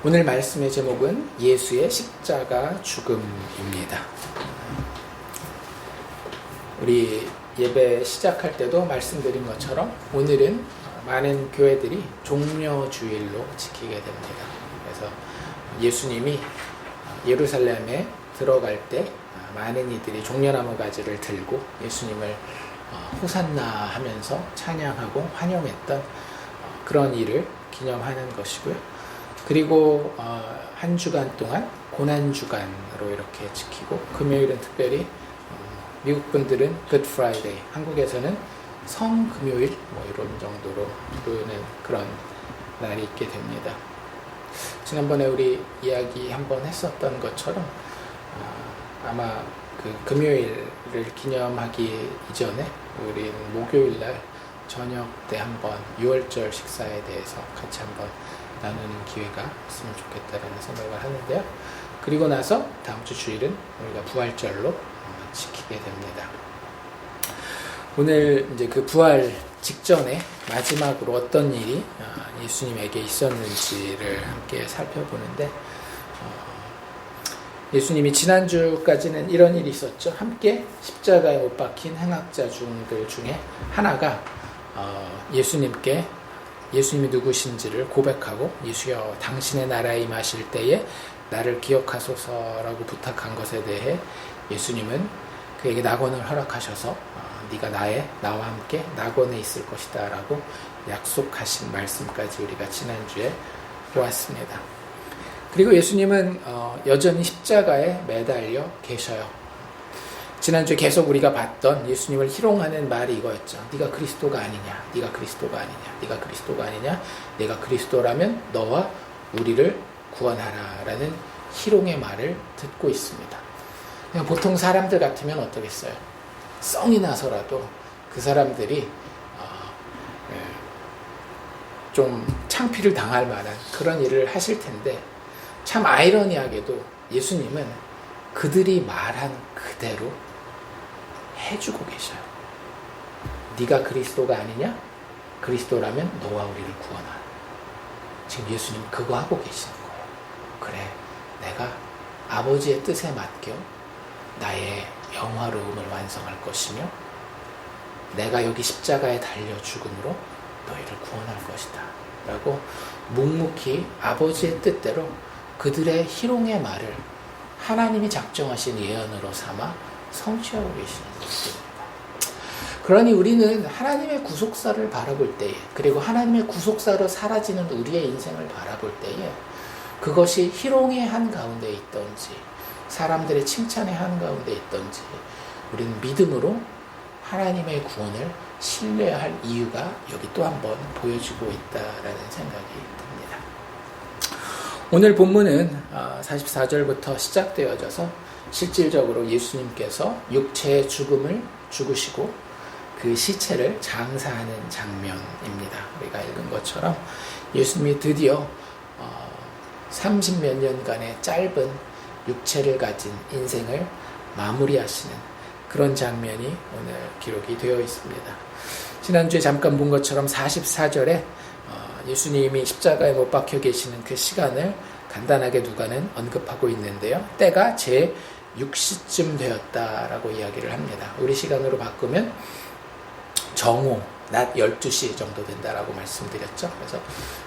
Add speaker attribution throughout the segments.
Speaker 1: 오늘 말씀의 제목은 예수의 십자가 죽음입니다. 우리 예배 시작할 때도 말씀드린 것처럼 오늘은 많은 교회들이 종려주일로 지키게 됩니다. 그래서 예수님이 예루살렘에 들어갈 때 많은 이들이 종려나무 가지를 들고 예수님을 호산나 하면서 찬양하고 환영했던 그런 일을 기념하는 것이고요. 그리고 한 주간 동안 고난주간으로 이렇게 지키고, 금요일은 특별히 미국 분들은 Good Friday, 한국에서는 성금요일 이런 정도로 부르는 그런 날이 있게 됩니다. 지난번에 우리 이야기 한번 했었던 것처럼 아마 그 금요일을 기념하기 이전에 우리는 목요일 날 저녁 때 한번 6월절 식사에 대해서 같이 한번 나누는 기회가 있으면 좋겠다라는 생각을 하는데요. 그리고 나서 다음 주 주일은 우리가 부활절로 지키게 됩니다. 오늘 이제 그 부활 직전에 마지막으로 어떤 일이 예수님에게 있었는지를 함께 살펴보는데, 예수님이 지난주까지는 이런 일이 있었죠. 함께 십자가에 못 박힌 행악자 중들 중에 하나가 예수님이 누구신지를 고백하고, 예수여 당신의 나라에 임하실 때에 나를 기억하소서라고 부탁한 것에 대해 예수님은 그에게 낙원을 허락하셔서 네가 나와 함께 낙원에 있을 것이다 라고 약속하신 말씀까지 우리가 지난주에 보았습니다. 그리고 예수님은 여전히 십자가에 매달려 계셔요. 지난주에 계속 우리가 봤던 예수님을 희롱하는 말이 이거였죠. 네가 그리스도가 아니냐, 네가 그리스도가 아니냐, 네가 그리스도가 아니냐, 내가 그리스도라면 너와 우리를 구원하라 라는 희롱의 말을 듣고 있습니다. 그냥 보통 사람들 같으면 어떠겠어요? 썽이 나서라도 그 사람들이 좀 창피를 당할 만한 그런 일을 하실 텐데, 참 아이러니하게도 예수님은 그들이 말한 그대로 해주고 계셔요. 네가 그리스도가 아니냐? 그리스도라면 너와 우리를 구원하라. 지금 예수님 그거 하고 계시는 거예요. 그래, 내가 아버지의 뜻에 맡겨 나의 영화로움을 완성할 것이며, 내가 여기 십자가에 달려 죽음으로 너희를 구원할 것이다 라고 묵묵히 아버지의 뜻대로 그들의 희롱의 말을 하나님이 작정하신 예언으로 삼아 성취하고 계시는 것입니다. 그러니 우리는 하나님의 구속사를 바라볼 때에, 그리고 하나님의 구속사로 사라지는 우리의 인생을 바라볼 때에, 그것이 희롱의 한가운데 있던지 사람들의 칭찬의 한가운데 있던지, 우리는 믿음으로 하나님의 구원을 신뢰할 이유가 여기 또 한 번 보여지고 있다라는 생각이 듭니다. 오늘 본문은 44절부터 시작되어져서 실질적으로 예수님께서 육체의 죽음을 죽으시고 그 시체를 장사하는 장면입니다. 우리가 읽은 것처럼 예수님이 드디어 30몇 년간의 짧은 육체를 가진 인생을 마무리하시는 그런 장면이 오늘 기록이 되어 있습니다. 지난주에 잠깐 본 것처럼 44절에 예수님이 십자가에 못 박혀 계시는 그 시간을 간단하게 누가는 언급하고 있는데요. 때가 제 6시쯤 되었다라고 이야기를 합니다. 우리 시간으로 바꾸면 정오, 낮 12시 정도 된다라고 말씀드렸죠. 그래서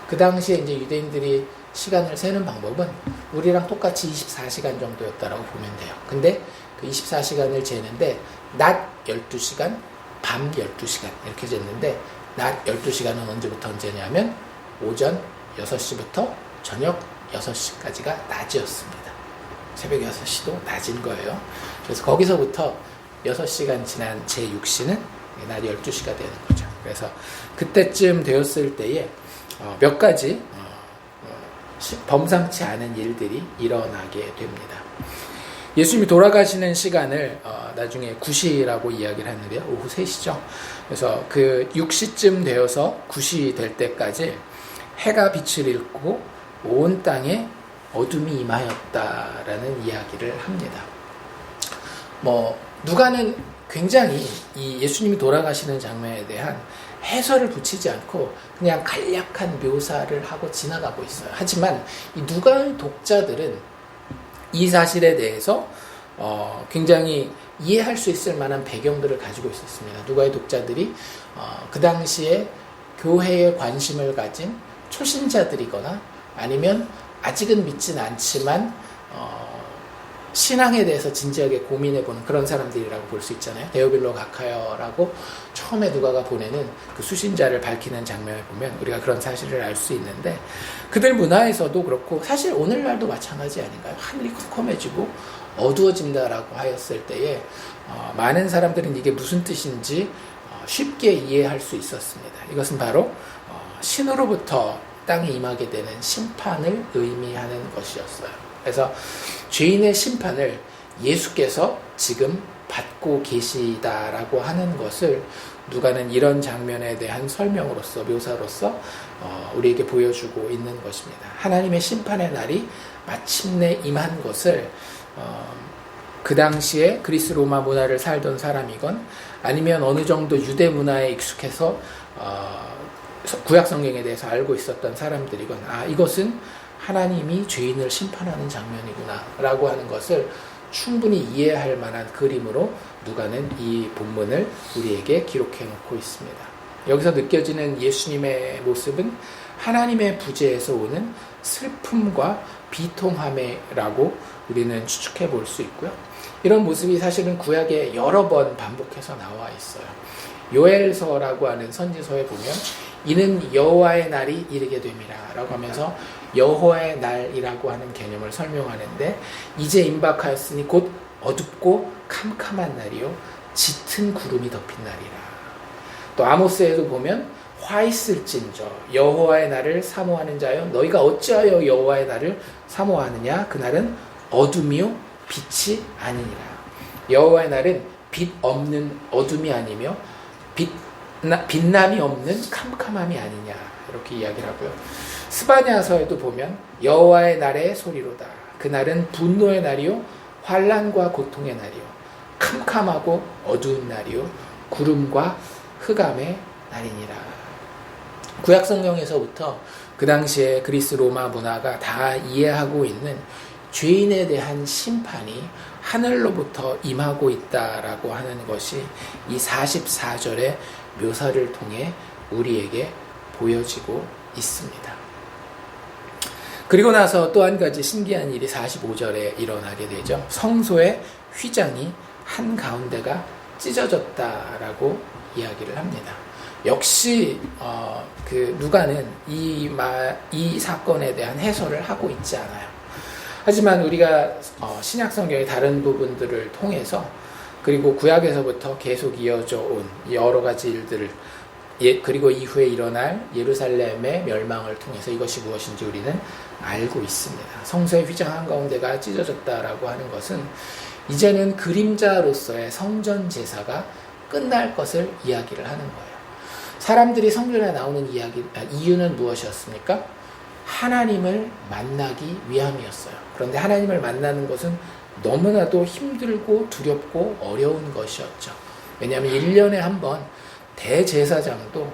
Speaker 1: 그 당시에 이제 유대인들이 시간을 세는 방법은 우리랑 똑같이 24시간 정도였다라고 보면 돼요. 근데 그 24시간을 재는데 낮 12시간, 밤 12시간 이렇게 쟀는데, 낮 12시간은 언제부터 언제냐면 오전 6시부터 저녁 6시까지가 낮이었습니다. 새벽 6시도 낮인 거예요. 그래서 거기서부터 6시간 지난 제6시는 낮 12시가 되는 거죠. 그래서 그때쯤 되었을 때에 몇 가지 범상치 않은 일들이 일어나게 됩니다. 예수님이 돌아가시는 시간을 나중에 9시라고 이야기를 하는데요. 오후 3시죠. 그래서 그 6시쯤 되어서 9시 될 때까지 해가 빛을 잃고 온 땅에 어둠이 임하였다라는 이야기를 합니다. 누가는 굉장히 이 예수님이 돌아가시는 장면에 대한 해설을 붙이지 않고 그냥 간략한 묘사를 하고 지나가고 있어요. 하지만 이 누가의 독자들은 이 사실에 대해서 굉장히 이해할 수 있을 만한 배경들을 가지고 있었습니다. 누가의 독자들이 그 당시에 교회에 관심을 가진 초신자들이거나 아니면 아직은 믿진 않지만 신앙에 대해서 진지하게 고민해보는 그런 사람들이라고 볼 수 있잖아요. 데오빌로 가카여라고 처음에 누가가 보내는 그 수신자를 밝히는 장면을 보면 우리가 그런 사실을 알 수 있는데, 그들 문화에서도 그렇고 사실 오늘날도 마찬가지 아닌가요? 하늘이 컴컴해지고 어두워진다라고 하였을 때에 많은 사람들은 이게 무슨 뜻인지 쉽게 이해할 수 있었습니다. 이것은 바로 신으로부터 땅에 임하게 되는 심판을 의미하는 것이었어요. 그래서 죄인의 심판을 예수께서 지금 받고 계시다라고 하는 것을 누가는 이런 장면에 대한 설명으로서, 묘사로서 우리에게 보여주고 있는 것입니다. 하나님의 심판의 날이 마침내 임한 것을 그 당시에 그리스 로마 문화를 살던 사람이건 아니면 어느 정도 유대 문화에 익숙해서 구약 성경에 대해서 알고 있었던 사람들이건 이것은 하나님이 죄인을 심판하는 장면이구나 라고 하는 것을 충분히 이해할 만한 그림으로 누가는 이 본문을 우리에게 기록해 놓고 있습니다. 여기서 느껴지는 예수님의 모습은 하나님의 부재에서 오는 슬픔과 비통함이라고 우리는 추측해 볼 수 있고요. 이런 모습이 사실은 구약에 여러 번 반복해서 나와 있어요. 요엘서라고 하는 선지서에 보면 이는 여호와의 날이 이르게 됨이라 라고 하면서 여호와의 날이라고 하는 개념을 설명하는데, 이제 임박하였으니 곧 어둡고 캄캄한 날이요 짙은 구름이 덮인 날이라. 또 아모스에도 보면 화 있을진저 여호와의 날을 사모하는 자여 너희가 어찌하여 여호와의 날을 사모하느냐, 그날은 어둠이요 빛이 아니니라. 여호와의 날은 빛 없는 어둠이 아니며 빛남이 없는 캄캄함이 아니냐, 이렇게 이야기를 하고요. 스바냐서에도 보면 여호와의 날의 소리로다. 그날은 분노의 날이요 환난과 고통의 날이요 캄캄하고 어두운 날이요 구름과 흑암의 날이니라. 구약 성경에서부터 그 당시에 그리스 로마 문화가 다 이해하고 있는 죄인에 대한 심판이 하늘로부터 임하고 있다라고 하는 것이 이 44절의 묘사를 통해 우리에게 보여지고 있습니다. 그리고 나서 또 한 가지 신기한 일이 45절에 일어나게 되죠. 성소의 휘장이 한가운데가 찢어졌다라고 이야기를 합니다. 역시 누가는 이 사건에 대한 해설을 하고 있지 않아요. 하지만 우리가 신약 성경의 다른 부분들을 통해서, 그리고 구약에서부터 계속 이어져 온 여러 가지 일들을, 그리고 이후에 일어날 예루살렘의 멸망을 통해서 이것이 무엇인지 우리는 알고 있습니다. 성소의 휘장 한가운데가 찢어졌다라고 하는 것은 이제는 그림자로서의 성전 제사가 끝날 것을 이야기를 하는 거예요. 사람들이 성전에 나오는 이유는 무엇이었습니까? 하나님을 만나기 위함이었어요. 그런데 하나님을 만나는 것은 너무나도 힘들고 두렵고 어려운 것이었죠. 왜냐하면 1년에 한 번 대제사장도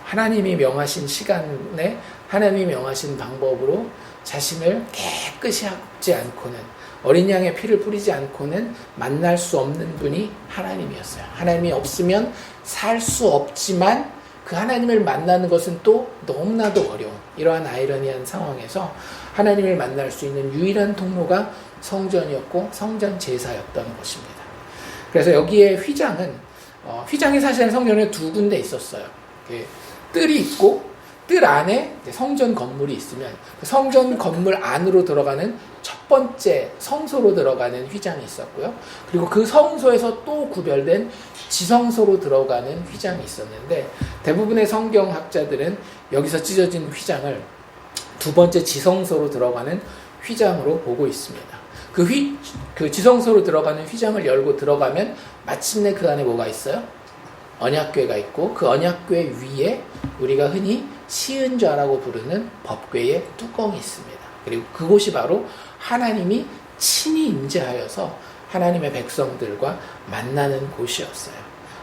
Speaker 1: 하나님이 명하신 시간에 하나님이 명하신 방법으로 자신을 깨끗이 하지 않고는, 어린 양의 피를 뿌리지 않고는 만날 수 없는 분이 하나님이었어요. 하나님이 없으면 살 수 없지만 그 하나님을 만나는 것은 또 너무나도 어려운, 이러한 아이러니한 상황에서 하나님을 만날 수 있는 유일한 통로가 성전이었고 성전 제사였던 것입니다. 그래서 여기에 휘장이 사실은 성전에 두 군데 있었어요. 뜰이 있고 뜰 안에 성전 건물이 있으면 그 성전 건물 안으로 들어가는 첫 번째 성소로 들어가는 휘장이 있었고요. 그리고 그 성소에서 또 구별된 지성소로 들어가는 휘장이 있었는데, 대부분의 성경학자들은 여기서 찢어진 휘장을 두 번째 지성소로 들어가는 휘장으로 보고 있습니다. 그 지성소로 들어가는 휘장을 열고 들어가면 마침내 그 안에 뭐가 있어요? 언약궤가 있고, 그 언약궤 위에 우리가 흔히 시은좌라고 부르는 법궤의 뚜껑이 있습니다. 그리고 그곳이 바로 하나님이 친히 임재하여서 하나님의 백성들과 만나는 곳이었어요.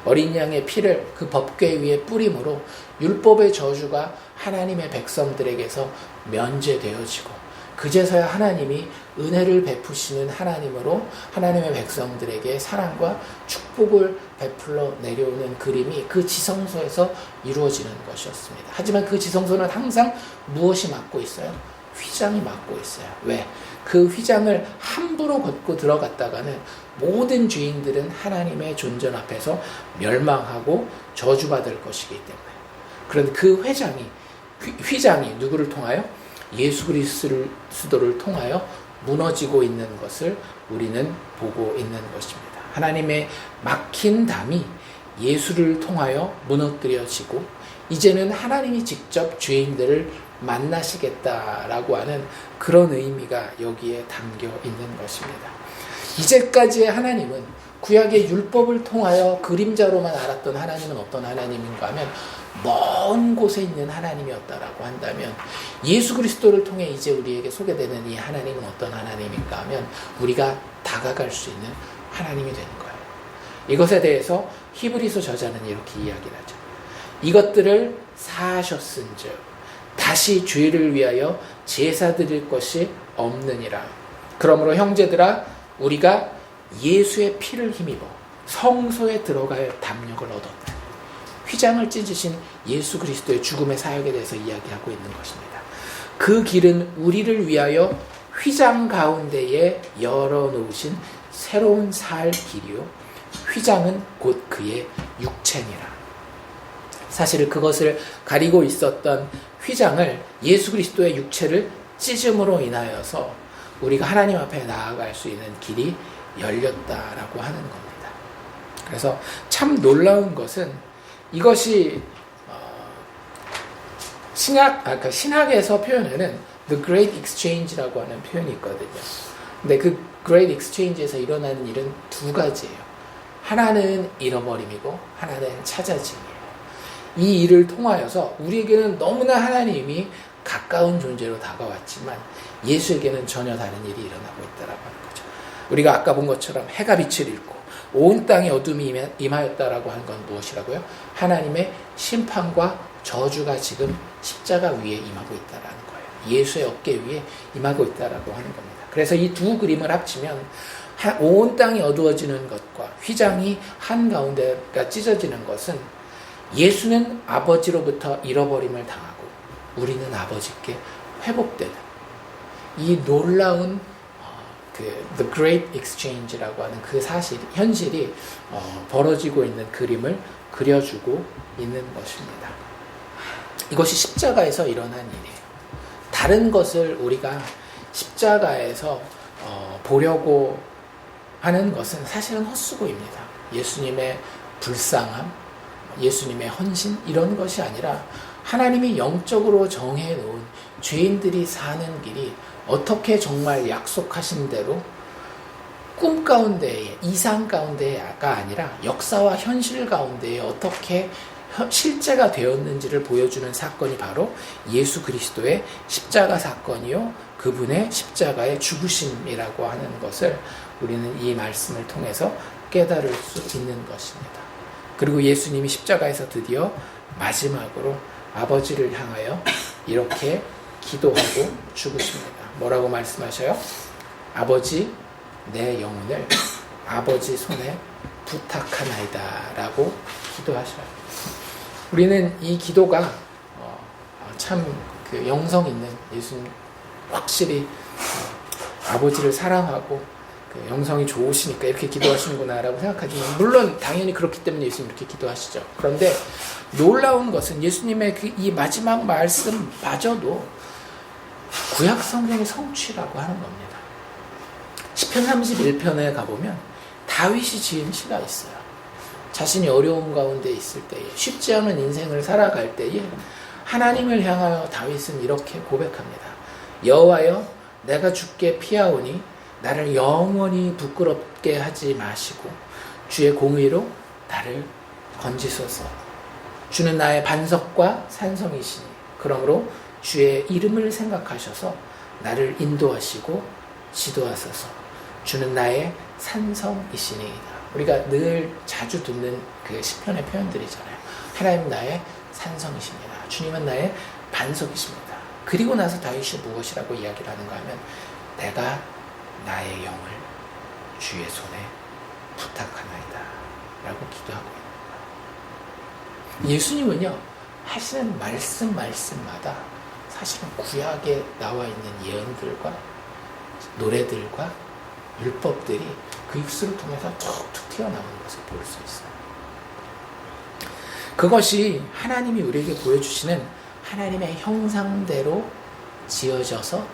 Speaker 1: 어린 양의 피를 그 법궤 위에 뿌림으로 율법의 저주가 하나님의 백성들에게서 면제되어지고 그제서야 하나님이 은혜를 베푸시는 하나님으로 하나님의 백성들에게 사랑과 축복을 베풀러 내려오는 그림이 그 지성소에서 이루어지는 것이었습니다. 하지만 그 지성소는 항상 무엇이 막고 있어요? 휘장이 막고 있어요. 왜? 그 휘장을 함부로 걷고 들어갔다가는 모든 죄인들은 하나님의 존전 앞에서 멸망하고 저주받을 것이기 때문에. 그런데 그 휘장이 누구를 통하여? 예수 그리스도를 통하여 무너지고 있는 것을 우리는 보고 있는 것입니다. 하나님의 막힌 담이 예수를 통하여 무너뜨려지고 이제는 하나님이 직접 죄인들을 만나시겠다라고 하는 그런 의미가 여기에 담겨 있는 것입니다. 이제까지의 하나님은 구약의 율법을 통하여 그림자로만 알았던 하나님은 어떤 하나님인가 하면 먼 곳에 있는 하나님이었다라고 한다면 예수 그리스도를 통해 이제 우리에게 소개되는 이 하나님은 어떤 하나님인가 하면 우리가 다가갈 수 있는 하나님이 되는 거예요. 이것에 대해서 히브리서 저자는 이렇게 이야기를 하죠. 이것들을 사하셨은즉 다시 죄를 위하여 제사 드릴 것이 없느니라. 그러므로 형제들아 우리가 예수의 피를 힘입어 성소에 들어갈 담력을 얻었다. 휘장을 찢으신 예수 그리스도의 죽음의 사역에 대해서 이야기하고 있는 것입니다. 그 길은 우리를 위하여 휘장 가운데에 열어놓으신 새로운 살 길이요 휘장은 곧 그의 육체니라. 사실 그것을 가리고 있었던 휘장을 예수 그리스도의 육체를 찢음으로 인하여서 우리가 하나님 앞에 나아갈 수 있는 길이 열렸다라고 하는 겁니다. 그래서 참 놀라운 것은 이것이 신학에서 표현하는 The Great Exchange라고 하는 표현이 있거든요. 근데 그 Great Exchange에서 일어나는 일은 두 가지예요. 하나는 잃어버림이고 하나는 찾아짐이에요. 이 일을 통하여서 우리에게는 너무나 하나님이 가까운 존재로 다가왔지만 예수에게는 전혀 다른 일이 일어나고 있다라고 하는 거죠. 우리가 아까 본 것처럼 해가 빛을 잃고 온 땅에 어둠이 임하였다라고 하는 건 무엇이라고요? 하나님의 심판과 저주가 지금 십자가 위에 임하고 있다라는 거예요. 예수의 어깨 위에 임하고 있다라고 하는 겁니다. 그래서 이 두 그림을 합치면 온 땅이 어두워지는 것과 휘장이 한가운데가 찢어지는 것은 예수는 아버지로부터 잃어버림을 당하고 우리는 아버지께 회복되는 이 놀라운 The Great Exchange라고 하는 그 현실이 벌어지고 있는 그림을 그려주고 있는 것입니다. 이것이 십자가에서 일어난 일이에요. 다른 것을 우리가 십자가에서 보려고 하는 것은 사실은 헛수고입니다. 예수님의 불쌍함, 예수님의 헌신 이런 것이 아니라 하나님이 영적으로 정해놓은 죄인들이 사는 길이 어떻게 정말 약속하신 대로 꿈 가운데에 이상 가운데가 아니라 역사와 현실 가운데에 어떻게 실제가 되었는지를 보여주는 사건이 바로 예수 그리스도의 십자가 사건이요 그분의 십자가의 죽으심이라고 하는 것을 우리는 이 말씀을 통해서 깨달을 수 있는 것입니다. 그리고 예수님이 십자가에서 드디어 마지막으로 아버지를 향하여 이렇게 기도하고 죽으십니다. 뭐라고 말씀하셔요? 아버지, 내 영혼을 아버지 손에 부탁하나이다 라고 기도하셔요. 우리는 이 기도가 참 그 영성 있는 예수님 확실히 아버지를 사랑하고 그 영성이 좋으시니까 이렇게 기도하시는구나 라고 생각하지만 물론 당연히 그렇기 때문에 예수님 이렇게 기도하시죠. 그런데 놀라운 것은 예수님의 이 마지막 말씀마저도 구약 성경의 성취라고 하는 겁니다. 시편 31편에 가보면 다윗이 지은 시가 있어요. 자신이 어려움 가운데 있을 때에 쉽지 않은 인생을 살아갈 때에 하나님을 향하여 다윗은 이렇게 고백합니다. 여호와여 내가 주께 피하오니 나를 영원히 부끄럽게 하지 마시고 주의 공의로 나를 건지소서. 주는 나의 반석과 산성이시니 그러므로 주의 이름을 생각하셔서 나를 인도하시고 지도하소서. 주는 나의 산성이시니이다. 우리가 늘 자주 듣는 그 시편의 표현들이잖아요. 하나님 나의 산성이십니다. 주님은 나의 반석이십니다. 그리고 나서 다윗이 무엇이라고 이야기를 하는가 하면 내가 나의 영을 주의 손에 부탁하나이다 라고 기도하고 있는 거예요. 예수님은요 하시는 말씀마다 사실은 구약에 나와 있는 예언들과 노래들과 율법들이 그 입술을 통해서 툭툭 튀어나오는 것을 볼 수 있어요. 그것이 하나님이 우리에게 보여주시는 하나님의 형상대로 지어져서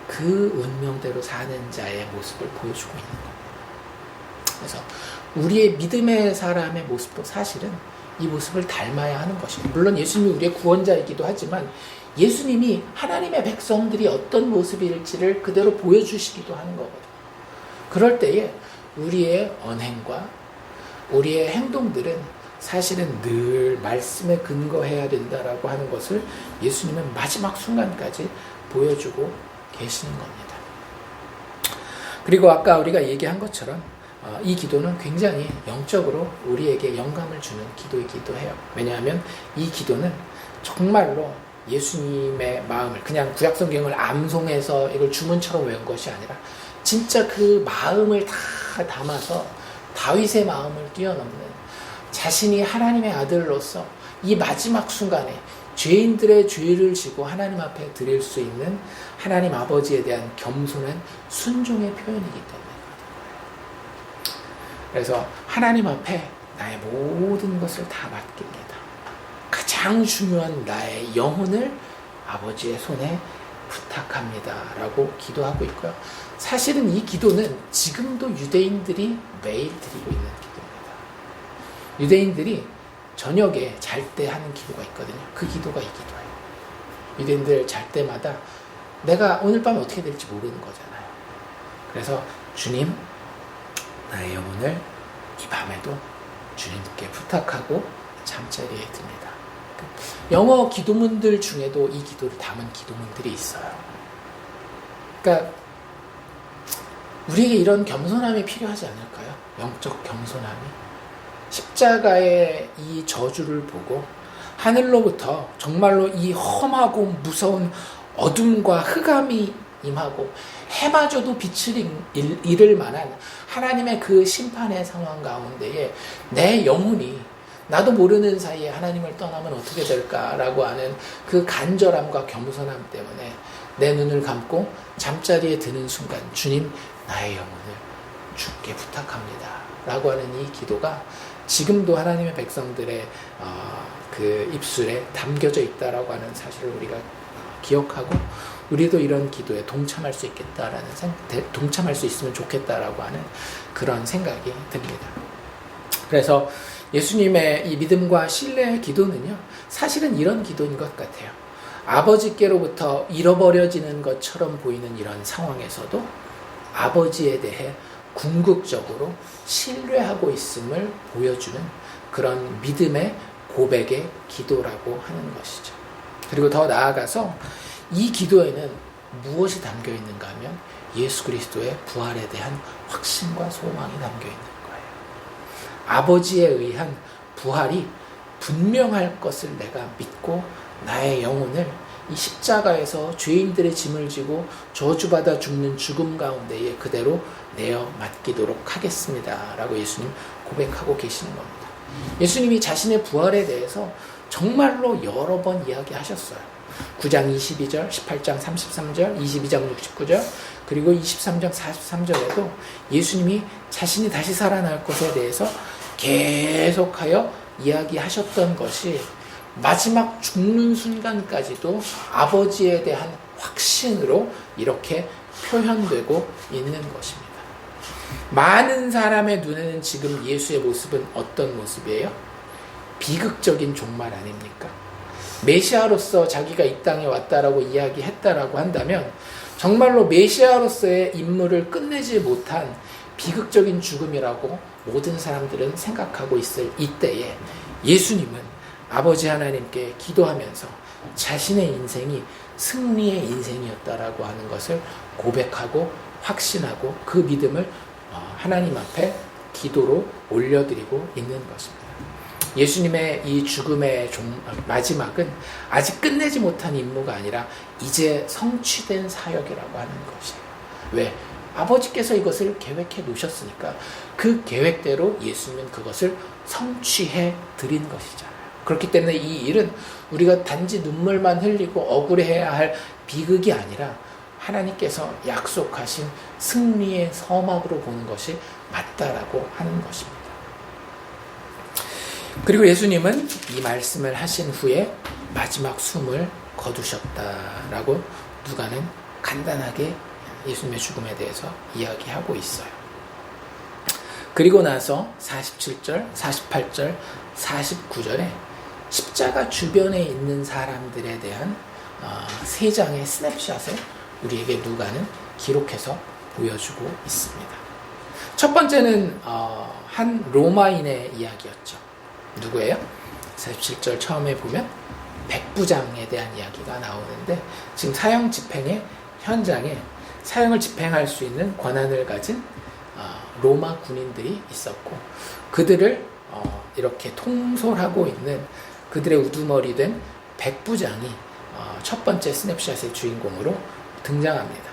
Speaker 1: 그 운명대로 사는 자의 모습을 보여주고 있는 겁니다. 그래서 우리의 믿음의 사람의 모습도 사실은 이 모습을 닮아야 하는 것입니다. 물론 예수님이 우리의 구원자이기도 하지만 예수님이 하나님의 백성들이 어떤 모습일지를 그대로 보여주시기도 하는 거거든요. 그럴 때에 우리의 언행과 우리의 행동들은 사실은 늘 말씀에 근거해야 된다라고 하는 것을 예수님은 마지막 순간까지 보여주고 계시는 겁니다. 그리고 아까 우리가 얘기한 것처럼 이 기도는 굉장히 영적으로 우리에게 영감을 주는 기도이기도 해요. 왜냐하면 이 기도는 정말로 예수님의 마음을 그냥 구약성경을 암송해서 이걸 주문처럼 외운 것이 아니라 진짜 그 마음을 다 담아서 다윗의 마음을 뛰어넘는 자신이 하나님의 아들로서 이 마지막 순간에 죄인들의 죄를 지고 하나님 앞에 드릴 수 있는 하나님 아버지에 대한 겸손한 순종의 표현이기 때문에 그래서 하나님 앞에 나의 모든 것을 다 맡깁니다. 가장 중요한 나의 영혼을 아버지의 손에 부탁합니다 라고 기도하고 있고요. 사실은 이 기도는 지금도 유대인들이 매일 드리고 있는 기도입니다. 유대인들이 저녁에 잘 때 하는 기도가 있거든요. 그 기도가 이 기도예요. 유대인들 잘 때마다 내가 오늘 밤에 어떻게 될지 모르는 거잖아요. 그래서 주님, 나의 영혼을 이 밤에도 주님께 부탁하고 잠자리에 듭니다. 영어 기도문들 중에도 이 기도를 담은 기도문들이 있어요. 그러니까 우리에게 이런 겸손함이 필요하지 않을까요? 영적 겸손함이. 십자가의 이 저주를 보고 하늘로부터 정말로 이 험하고 무서운 어둠과 흑암이 임하고 해마저도 빛을 잃을 만한 하나님의 그 심판의 상황 가운데에 내 영혼이 나도 모르는 사이에 하나님을 떠나면 어떻게 될까라고 하는 그 간절함과 겸손함 때문에 내 눈을 감고 잠자리에 드는 순간 주님, 나의 영혼을 주께 부탁합니다 라고 하는 이 기도가 지금도 하나님의 백성들의 그 입술에 담겨져 있다라고 하는 사실을 우리가 기억하고 우리도 이런 기도에 동참할 수 있겠다라는 동참할 수 있으면 좋겠다라고 하는 그런 생각이 듭니다. 그래서 예수님의 이 믿음과 신뢰의 기도는요, 사실은 이런 기도인 것 같아요. 아버지께로부터 잃어버려지는 것처럼 보이는 이런 상황에서도 아버지에 대해 궁극적으로 신뢰하고 있음을 보여주는 그런 믿음의 고백의 기도라고 하는 것이죠. 그리고 더 나아가서 이 기도에는 무엇이 담겨 있는가 하면 예수 그리스도의 부활에 대한 확신과 소망이 담겨 있는 거예요. 아버지에 의한 부활이 분명할 것을 내가 믿고 나의 영혼을 이 십자가에서 죄인들의 짐을 지고 저주받아 죽는 죽음 가운데에 그대로 내어 맡기도록 하겠습니다 라고 예수님 고백하고 계시는 겁니다. 예수님이 자신의 부활에 대해서 정말로 여러 번 이야기하셨어요. 9장 22절, 18장 33절, 22장 69절, 그리고 23장 43절에도 예수님이 자신이 다시 살아날 것에 대해서 계속하여 이야기하셨던 것이 마지막 죽는 순간까지도 아버지에 대한 확신으로 이렇게 표현되고 있는 것입니다. 많은 사람의 눈에는 지금 예수의 모습은 어떤 모습이에요? 비극적인 종말 아닙니까? 메시아로서 자기가 이 땅에 왔다라고 이야기했다라고 한다면 정말로 메시아로서의 임무를 끝내지 못한 비극적인 죽음이라고 모든 사람들은 생각하고 있을 이때에 예수님은 아버지 하나님께 기도하면서 자신의 인생이 승리의 인생이었다라고 하는 것을 고백하고 확신하고 그 믿음을 하나님 앞에 기도로 올려드리고 있는 것입니다. 예수님의 이 죽음의 마지막은 아직 끝내지 못한 임무가 아니라 이제 성취된 사역이라고 하는 것이에요. 왜? 아버지께서 이것을 계획해 놓으셨으니까 그 계획대로 예수님은 그것을 성취해 드린 것이잖아요. 그렇기 때문에 이 일은 우리가 단지 눈물만 흘리고 억울해야 할 비극이 아니라 하나님께서 약속하신 승리의 서막으로 보는 것이 맞다라고 하는 것입니다. 그리고 예수님은 이 말씀을 하신 후에 마지막 숨을 거두셨다라고 누가는 간단하게 예수님의 죽음에 대해서 이야기하고 있어요. 그리고 나서 47절, 48절, 49절에 십자가 주변에 있는 사람들에 대한 세 장의 스냅샷을 우리에게 누가는 기록해서 보여주고 있습니다. 첫 번째는 한 로마인의 이야기였죠. 누구예요? 47절 처음에 보면 백부장에 대한 이야기가 나오는데 지금 사형 집행의 현장에 사형을 집행할 수 있는 권한을 가진 로마 군인들이 있었고 그들을 이렇게 통솔하고 있는 그들의 우두머리 된 백부장이 첫 번째 스냅샷의 주인공으로 등장합니다.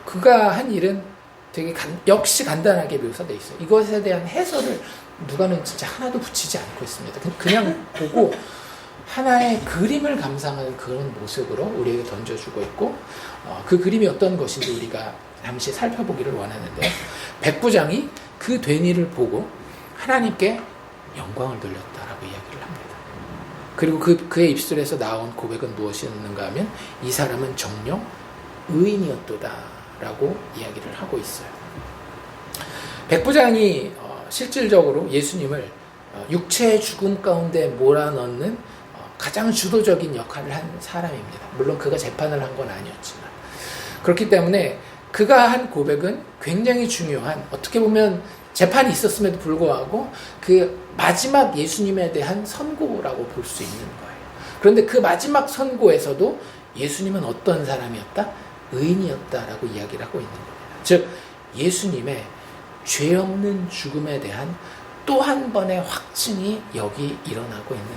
Speaker 1: 그가 한 일은 되게 역시 간단하게 묘사되어 있어요. 이것에 대한 해설을 누가는 진짜 하나도 붙이지 않고 있습니다. 그냥 보고 하나의 그림을 감상하는 그런 모습으로 우리에게 던져주고 있고 그 그림이 어떤 것인지 우리가 잠시 살펴보기를 원하는데 백부장이 그 된 일을 보고 하나님께 영광을 돌렸다라고 이야기를 합니다. 그리고 그의 입술에서 나온 고백은 무엇이었는가 하면 이 사람은 정녕 의인이었도다라고 이야기를 하고 있어요. 백부장이 실질적으로 예수님을 육체의 죽음 가운데 몰아넣는 가장 주도적인 역할을 한 사람입니다. 물론 그가 재판을 한 건 아니었지만 그렇기 때문에 그가 한 고백은 굉장히 중요한 어떻게 보면 재판이 있었음에도 불구하고 그 마지막 예수님에 대한 선고라고 볼 수 있는 거예요. 그런데 그 마지막 선고에서도 예수님은 어떤 사람이었다? 의인이었다라고 이야기를 하고 있는 겁니다. 즉 예수님의 죄 없는 죽음에 대한 또 한 번의 확증이 여기 일어나고 있는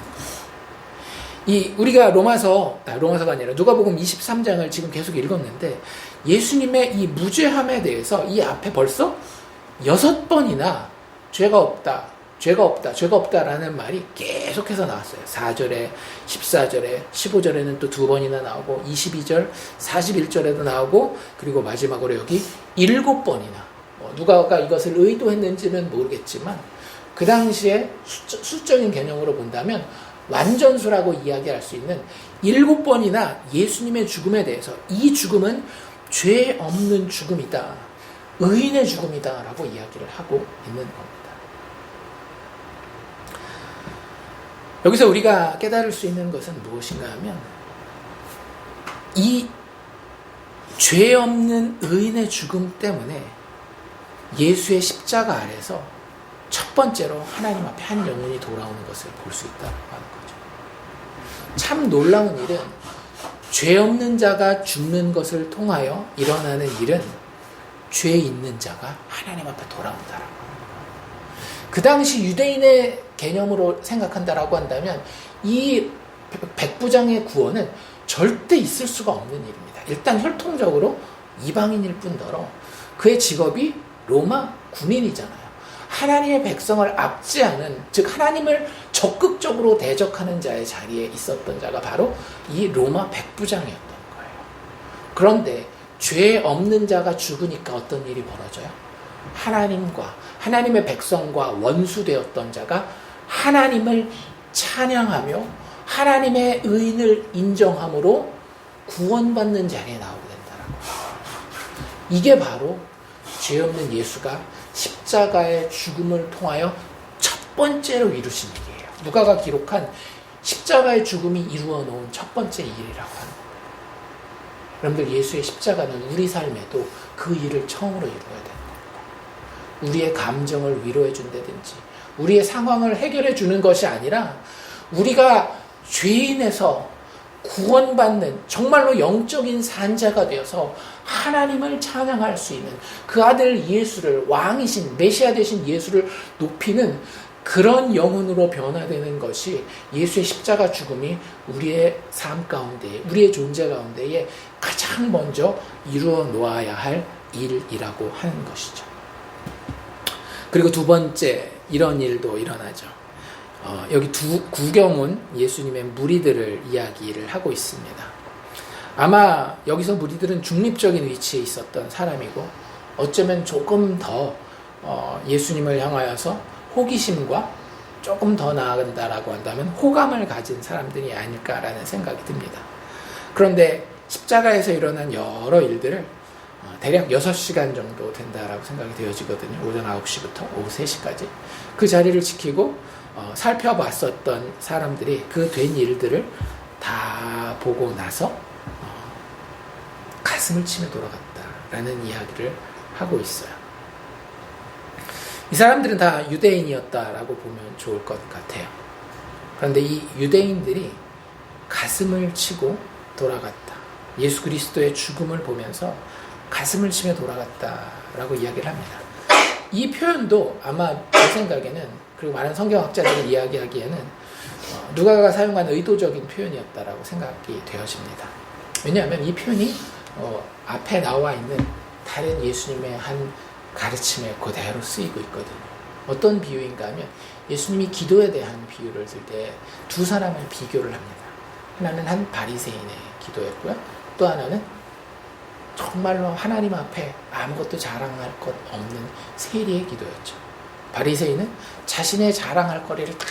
Speaker 1: 거예요. 우리가 로마서가 아니라 누가복음 23장을 지금 계속 읽었는데 예수님의 이 무죄함에 대해서 이 앞에 벌써 6번이나 죄가 없다라는 말이 계속해서 나왔어요. 4절에, 14절에, 15절에는 또 2번이나 나오고 22절, 41절에도 나오고 그리고 마지막으로 여기 7번이나 누가가 이것을 의도했는지는 모르겠지만 그 당시에 수적인 개념으로 본다면 완전수라고 이야기할 수 있는 7번이나 예수님의 죽음에 대해서 이 죽음은 죄 없는 죽음이다. 의인의 죽음이다 라고 이야기를 하고 있는 겁니다. 여기서 우리가 깨달을 수 있는 것은 무엇인가 하면 이 죄 없는 의인의 죽음 때문에 예수의 십자가 아래서 첫 번째로 하나님 앞에 한 영혼이 돌아오는 것을 볼 수 있다고 하는 거죠. 참 놀라운 일은 죄 없는 자가 죽는 것을 통하여 일어나는 일은 죄 있는 자가 하나님 앞에 돌아온다라고 하는 거예요. 그 당시 유대인의 개념으로 생각한다라고 한다면 이 백부장의 구원은 절대 있을 수가 없는 일입니다. 일단 혈통적으로 이방인일 뿐더러 그의 직업이 로마 군인이잖아요. 하나님의 백성을 압제하는, 즉 하나님을 적극적으로 대적하는 자의 자리에 있었던 자가 바로 이 로마 백부장이었던 거예요. 그런데 죄 없는 자가 죽으니까 어떤 일이 벌어져요? 하나님의 백성과 원수되었던 자가 하나님을 찬양하며 하나님의 의인을 인정함으로 구원받는 자리에 나오게 된다는 거예요. 이게 바로 죄 없는 예수가 십자가의 죽음을 통하여 첫 번째로 이루신 일이에요. 누가가 기록한 십자가의 죽음이 이루어 놓은 첫 번째 일이라고 하는 거예요. 여러분들, 예수의 십자가는 우리 삶에도 그 일을 처음으로 이루어야 됩니다. 우리의 감정을 위로해 준다든지 우리의 상황을 해결해 주는 것이 아니라 우리가 죄인에서 구원받는 정말로 영적인 산자가 되어서 하나님을 찬양할 수 있는 그 아들 예수를, 왕이신 메시아 되신 예수를 높이는 그런 영혼으로 변화되는 것이 예수의 십자가 죽음이 우리의 삶 가운데, 우리의 존재 가운데에 가장 먼저 이루어 놓아야 할 일이라고 하는 것이죠. 그리고 두 번째, 이런 일도 일어나죠. 여기 구경은 예수님의 무리들을 이야기를 하고 있습니다. 아마 여기서 무리들은 중립적인 위치에 있었던 사람이고, 어쩌면 조금 더 예수님을 향하여서 호기심과 조금 더 나아간다라고 한다면 호감을 가진 사람들이 아닐까라는 생각이 듭니다. 그런데 십자가에서 일어난 여러 일들을 대략 6시간 정도 된다라고 생각이 되어지거든요. 오전 9시부터 오후 3시까지. 그 자리를 지키고 살펴봤었던 사람들이 그 된 일들을 다 보고 나서 가슴을 치며 돌아갔다라는 이야기를 하고 있어요. 이 사람들은 다 유대인이었다라고 보면 좋을 것 같아요. 그런데 이 유대인들이 가슴을 치고 돌아갔다. 예수 그리스도의 죽음을 보면서 가슴을 치며 돌아갔다라고 이야기를 합니다. 이 표현도 아마 제 생각에는, 그리고 많은 성경학자들이 이야기하기에는 누가가 사용한 의도적인 표현이었다라고 생각이 되어집니다. 왜냐하면 이 표현이 앞에 나와 있는 다른 예수님의 한 가르침에 그대로 쓰이고 있거든요. 어떤 비유인가 하면 예수님이 기도에 대한 비유를 쓸 때 두 사람을 비교를 합니다. 하나는 한 바리새인의 기도였고요. 또 하나는 정말로 하나님 앞에 아무것도 자랑할 것 없는 세리의 기도였죠. 바리새인은 자신의 자랑할 거리를 다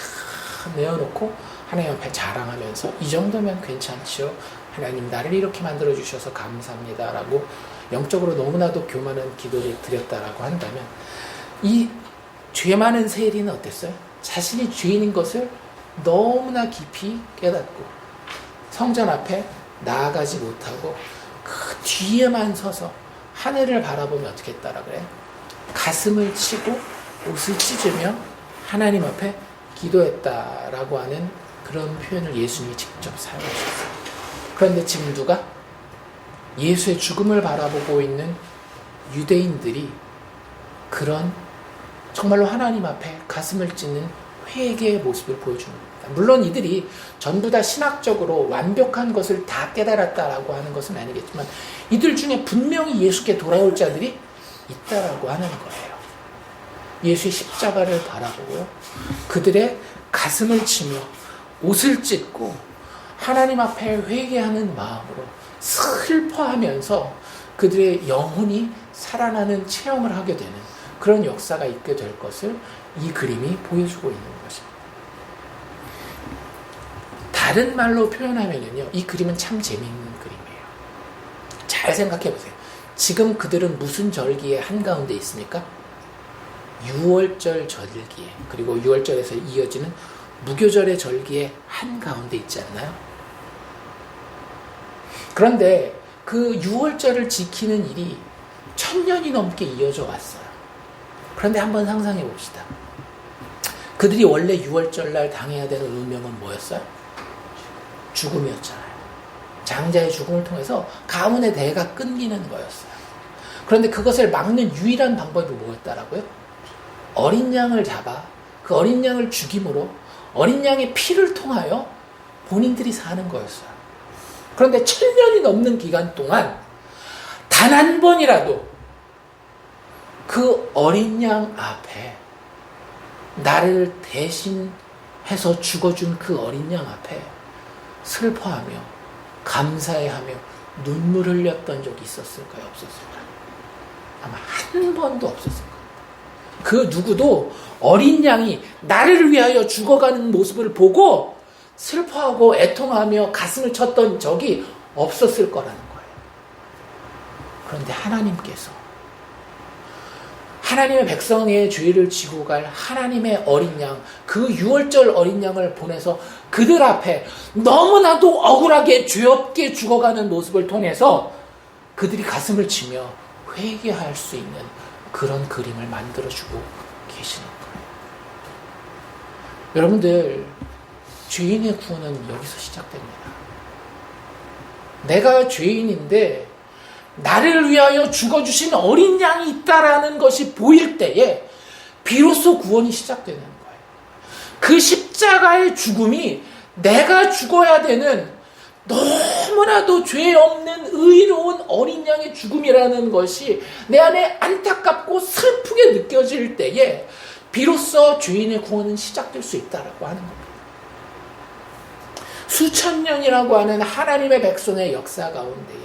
Speaker 1: 내어놓고 하나님 앞에 자랑하면서 이 정도면 괜찮지요. 하나님 나를 이렇게 만들어주셔서 감사합니다라고 영적으로 너무나도 교만한 기도를 드렸다라고 한다면, 이 죄 많은 세리는 어땠어요? 자신이 죄인인 것을 너무나 깊이 깨닫고 성전 앞에 나아가지 못하고 그 뒤에만 서서 하늘을 바라보며 어떻게 했다라 그래? 가슴을 치고 옷을 찢으며 하나님 앞에 기도했다라고 하는 그런 표현을 예수님이 직접 사용하셨어요. 그런데 지금 누가? 예수의 죽음을 바라보고 있는 유대인들이 그런 정말로 하나님 앞에 가슴을 찢는 회개의 모습을 보여주는 겁니다. 물론 이들이 전부 다 신학적으로 완벽한 것을 다 깨달았다라고 하는 것은 아니겠지만 이들 중에 분명히 예수께 돌아올 자들이 있다라고 하는 거예요. 예수의 십자가를 바라보고요, 그들의 가슴을 치며 옷을 찢고 하나님 앞에 회개하는 마음으로 슬퍼하면서 그들의 영혼이 살아나는 체험을 하게 되는 그런 역사가 있게 될 것을 이 그림이 보여주고 있는 것입니다. 다른 말로 표현하면요, 이 그림은 참 재미있는 그림이에요. 잘 생각해 보세요. 지금 그들은 무슨 절기의 한가운데 있습니까? 6월절 절기에, 그리고 6월절에서 이어지는 무교절의 절기의 한가운데 있지 않나요? 그런데 그 6월절을 지키는 일이 1000년이 넘게 이어져 왔어요. 그런데 한번 상상해 봅시다. 그들이 원래 6월절날 당해야 되는 운명은 뭐였어요? 죽음이었잖아요. 장자의 죽음을 통해서 가문의 대가 끊기는 거였어요. 그런데 그것을 막는 유일한 방법이 뭐였다라고요? 어린 양을 잡아 그 어린 양을 죽임으로 어린 양의 피를 통하여 본인들이 사는 거였어요. 그런데 1000년이 넘는 기간 동안 단 한 번이라도 그 어린 양 앞에, 나를 대신해서 죽어준 그 어린 양 앞에 슬퍼하며 감사해하며 눈물 흘렸던 적이 있었을까요? 없었을까요? 아마 한 번도 없었을 겁니다. 그 누구도 어린 양이 나를 위하여 죽어가는 모습을 보고 슬퍼하고 애통하며 가슴을 쳤던 적이 없었을 거라는 거예요. 그런데 하나님께서 하나님의 백성의 죄를 지고 갈 하나님의 어린 양, 그 6월절 어린 양을 보내서 그들 앞에 너무나도 억울하게 죄없게 죽어가는 모습을 통해서 그들이 가슴을 치며 회개할 수 있는 그런 그림을 만들어주고 계시는 거예요. 여러분들, 죄인의 구원은 여기서 시작됩니다. 내가 죄인인데 나를 위하여 죽어주신 어린 양이 있다라는 것이 보일 때에 비로소 구원이 시작되는 거예요. 그 십자가의 죽음이 내가 죽어야 되는 너무나도 죄 없는 의로운 어린 양의 죽음이라는 것이 내 안에 안타깝고 슬프게 느껴질 때에 비로소 죄인의 구원은 시작될 수 있다라고 하는 겁니다. 수천 년이라고 하는 하나님의 백성의 역사 가운데에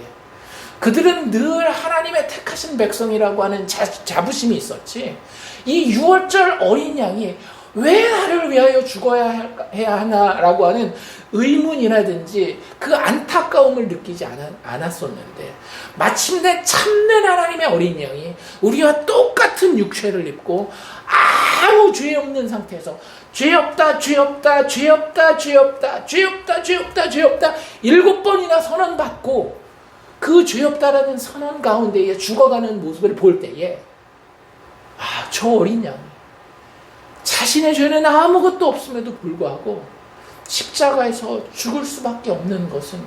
Speaker 1: 그들은 늘 하나님의 택하신 백성이라고 하는 자부심이 있었지, 이 유월절 어린 양이 왜 나를 위하여 죽어야 해야 하나라고 하는 의문이라든지 그 안타까움을 느끼지 않았었는데, 마침내 참된 하나님의 어린 양이 우리와 똑같은 육체를 입고 아무 죄 없는 상태에서 죄 없다, 죄 없다, 죄 없다, 죄 없다, 죄 없다, 죄 없다, 죄 없다 7번이나 선언받고 그 죄 없다라는 선언 가운데에 죽어가는 모습을 볼 때에 저 어린 양이 자신의 죄는 아무것도 없음에도 불구하고 십자가에서 죽을 수밖에 없는 것은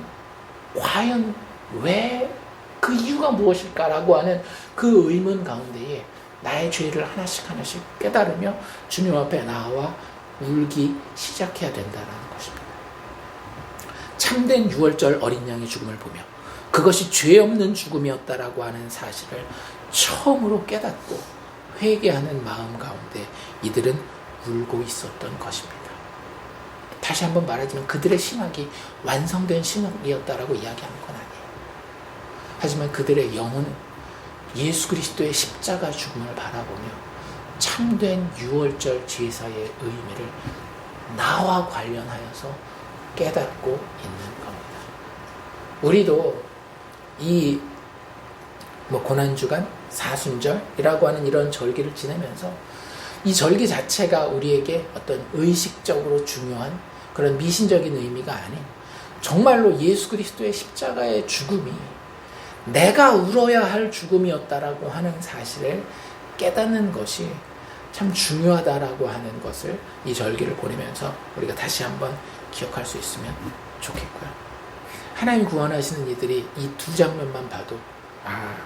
Speaker 1: 과연 왜, 그 이유가 무엇일까라고 하는 그 의문 가운데에 나의 죄를 하나씩 하나씩 깨달으며 주님 앞에 나와 울기 시작해야 된다는 것입니다. 참된 유월절 어린 양의 죽음을 보며 그것이 죄 없는 죽음이었다라고 하는 사실을 처음으로 깨닫고 회개하는 마음 가운데 이들은 울고 있었던 것입니다. 다시 한번 말하지만 그들의 신학이 완성된 신학이었다라고 이야기하는 건 아니에요. 하지만 그들의 영혼은 예수 그리스도의 십자가 죽음을 바라보며 참된 유월절 제사의 의미를 나와 관련하여서 깨닫고 있는 겁니다. 우리도 이 고난주간, 사순절이라고 하는 이런 절기를 지내면서 이 절기 자체가 우리에게 어떤 의식적으로 중요한 그런 미신적인 의미가 아닌 정말로 예수 그리스도의 십자가의 죽음이 내가 울어야 할 죽음이었다라고 하는 사실을 깨닫는 것이 참 중요하다라고 하는 것을 이 절기를 보내면서 우리가 다시 한번 기억할 수 있으면 좋겠고요. 하나님 구원하시는 이들이 이 두 장면만 봐도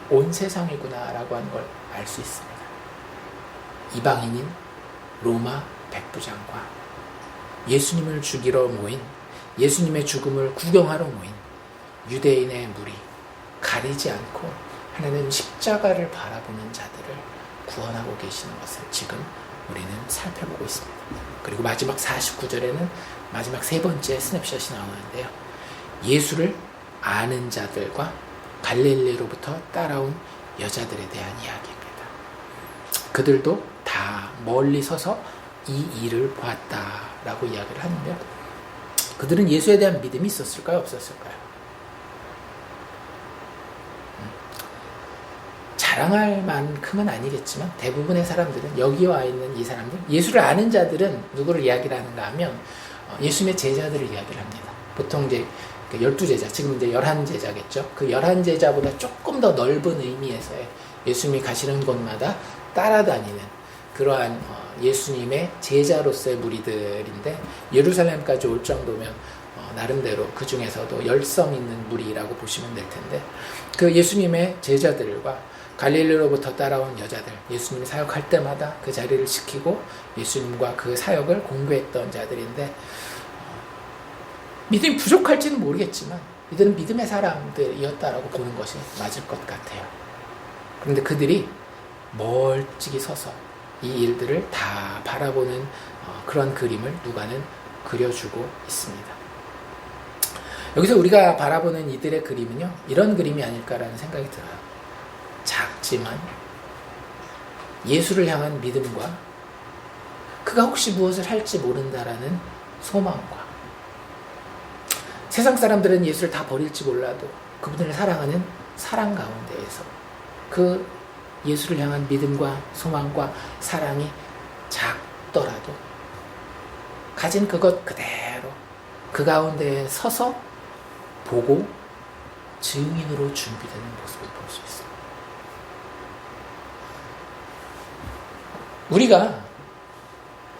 Speaker 1: 온 세상이구나라고 하는 걸 알 수 있습니다. 이방인인 로마 백부장과 예수님을 죽이러 모인, 예수님의 죽음을 구경하러 모인 유대인의 무리, 가리지 않고 하나님 십자가를 바라보는 자들을 구원하고 계시는 것을 지금 우리는 살펴보고 있습니다. 그리고 마지막 49절에는 마지막 세 번째 스냅샷이 나오는데요. 예수를 아는 자들과 갈릴리로부터 따라온 여자들에 대한 이야기입니다. 그들도 다 멀리 서서 이 일을 보았다라고 이야기를 하는데요. 그들은 예수에 대한 믿음이 있었을까요? 없었을까요? 자랑할 만큼은 아니겠지만 대부분의 사람들은, 여기 와 있는 이 사람들, 예수를 아는 자들은 누구를 이야기를 하는가 하면 예수님의 제자들을 이야기를 합니다. 보통 이제 12제자, 지금 이제 11제자겠죠. 그 11제자보다 조금 더 넓은 의미에서의 예수님이 가시는 곳마다 따라다니는 그러한 예수님의 제자로서의 무리들인데, 예루살렘까지 올 정도면 나름대로 그 중에서도 열성 있는 무리라고 보시면 될 텐데, 그 예수님의 제자들과 갈릴리로부터 따라온 여자들, 예수님이 사역할 때마다 그 자리를 지키고 예수님과 그 사역을 공부했던 자들인데, 믿음이 부족할지는 모르겠지만 이들은 믿음의 사람들이었다라고 보는 것이 맞을 것 같아요. 그런데 그들이 멀찍이 서서 이 일들을 다 바라보는 그런 그림을 누가는 그려주고 있습니다. 여기서 우리가 바라보는 이들의 그림은요, 이런 그림이 아닐까라는 생각이 들어요. 작지만 예수를 향한 믿음과 그가 혹시 무엇을 할지 모른다라는 소망과, 세상 사람들은 예수를 다 버릴지 몰라도 그분을 사랑하는 사랑 가운데에서 그 예수를 향한 믿음과 소망과 사랑이 작더라도 가진 그것 그대로 그 가운데에 서서 보고 증인으로 준비되는 모습을 볼 수 있습니다. 우리가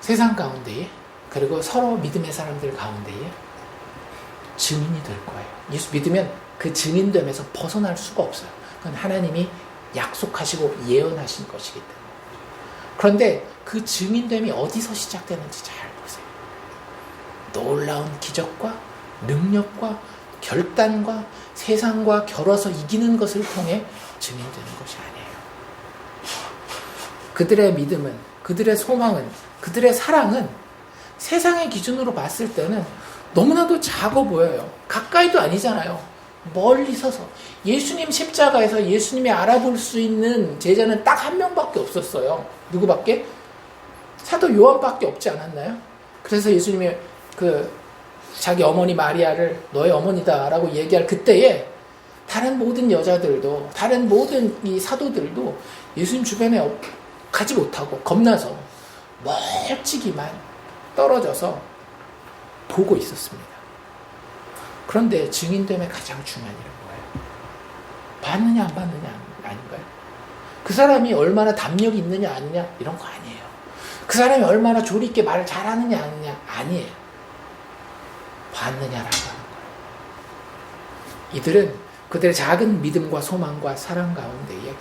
Speaker 1: 세상 가운데에, 그리고 서로 믿음의 사람들 가운데에 증인이 될 거예요. 예수 믿으면 그 증인됨에서 벗어날 수가 없어요. 그건 하나님이 약속하시고 예언하신 것이기 때문에. 그런데 그 증인됨이 어디서 시작되는지 잘 보세요. 놀라운 기적과 능력과 결단과 세상과 겨뤄서 이기는 것을 통해 증인되는 것이 아니에요. 그들의 믿음은, 그들의 소망은, 그들의 사랑은 세상의 기준으로 봤을 때는 너무나도 작아 보여요. 가까이도 아니잖아요. 멀리 서서. 예수님 십자가에서 예수님이 알아볼 수 있는 제자는 딱 한 명밖에 없었어요. 누구밖에? 사도 요한밖에 없지 않았나요? 그래서 예수님이 자기 어머니 마리아를 너의 어머니다라고 얘기할 그때에 다른 모든 여자들도, 다른 모든 이 사도들도 예수님 주변에 가지 못하고 겁나서 멀찍이만 떨어져서 보고 있었습니다. 그런데 증인됨의 가장 중요한 일은 뭐예요? 받느냐 안 받느냐 아닌가요? 그 사람이 얼마나 담력이 있느냐 아니냐 이런 거 아니에요. 그 사람이 얼마나 조리 있게 말을 잘하느냐 아니냐 아니에요. 받느냐라고 하는 거예요. 이들은 그들의 작은 믿음과 소망과 사랑 가운데에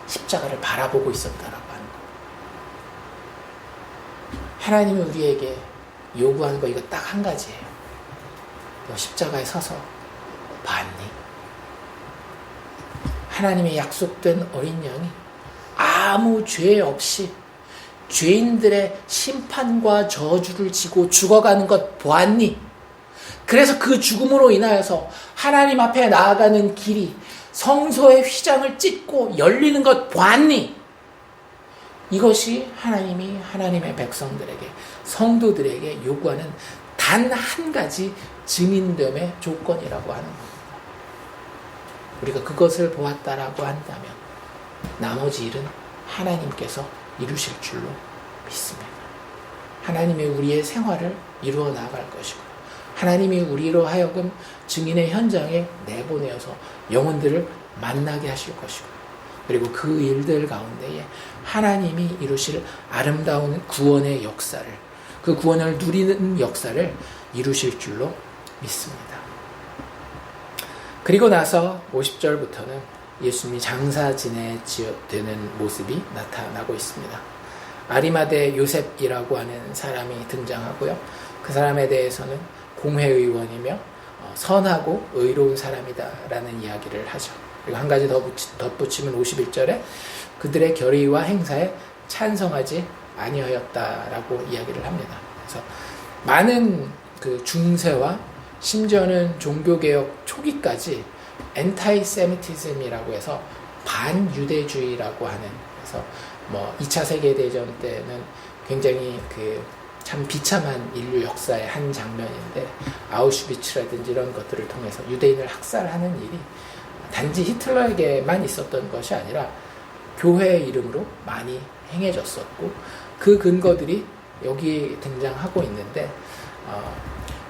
Speaker 1: 십자가를 바라보고 있었다라고 하는 거예요. 하나님이 우리에게 요구하는 거 이거 딱 한 가지예요. 너 십자가에 서서 봤니? 하나님의 약속된 어린 양이 아무 죄 없이 죄인들의 심판과 저주를 지고 죽어가는 것 보았니? 그래서 그 죽음으로 인하여서 하나님 앞에 나아가는 길이 성소의 휘장을 찢고 열리는 것 보았니? 이것이 하나님이 하나님의 백성들에게, 성도들에게 요구하는 단 한 가지 증인됨의 조건이라고 하는 겁니다. 우리가 그것을 보았다라고 한다면 나머지 일은 하나님께서 이루실 줄로 믿습니다. 하나님이 우리의 생활을 이루어 나갈 것이고, 하나님이 우리로 하여금 증인의 현장에 내보내어서 영혼들을 만나게 하실 것이고, 그리고 그 일들 가운데에 하나님이 이루실 아름다운 구원의 역사를, 그 구원을 누리는 역사를 이루실 줄로 믿습니다. 그리고 나서 50절부터는 예수님이 장사 지내되는 모습이 나타나고 있습니다. 아리마대 요셉이라고 하는 사람이 등장하고요. 그 사람에 대해서는 공회의원이며 선하고 의로운 사람이다라는 이야기를 하죠. 그리고 한 가지 덧붙이면 51절에 그들의 결의와 행사에 찬성하지 아니하였다라고 이야기를 합니다. 그래서 많은 그 중세와 심지어는 종교개혁 초기까지 엔타이세미티즘이라고 해서 반유대주의라고 하는, 그래서 2차 세계대전 때는 굉장히 참 비참한 인류 역사의 한 장면인데, 아우슈비츠라든지 이런 것들을 통해서 유대인을 학살하는 일이 단지 히틀러에게만 있었던 것이 아니라 교회의 이름으로 많이 행해졌었고, 그 근거들이 여기 등장하고 있는데,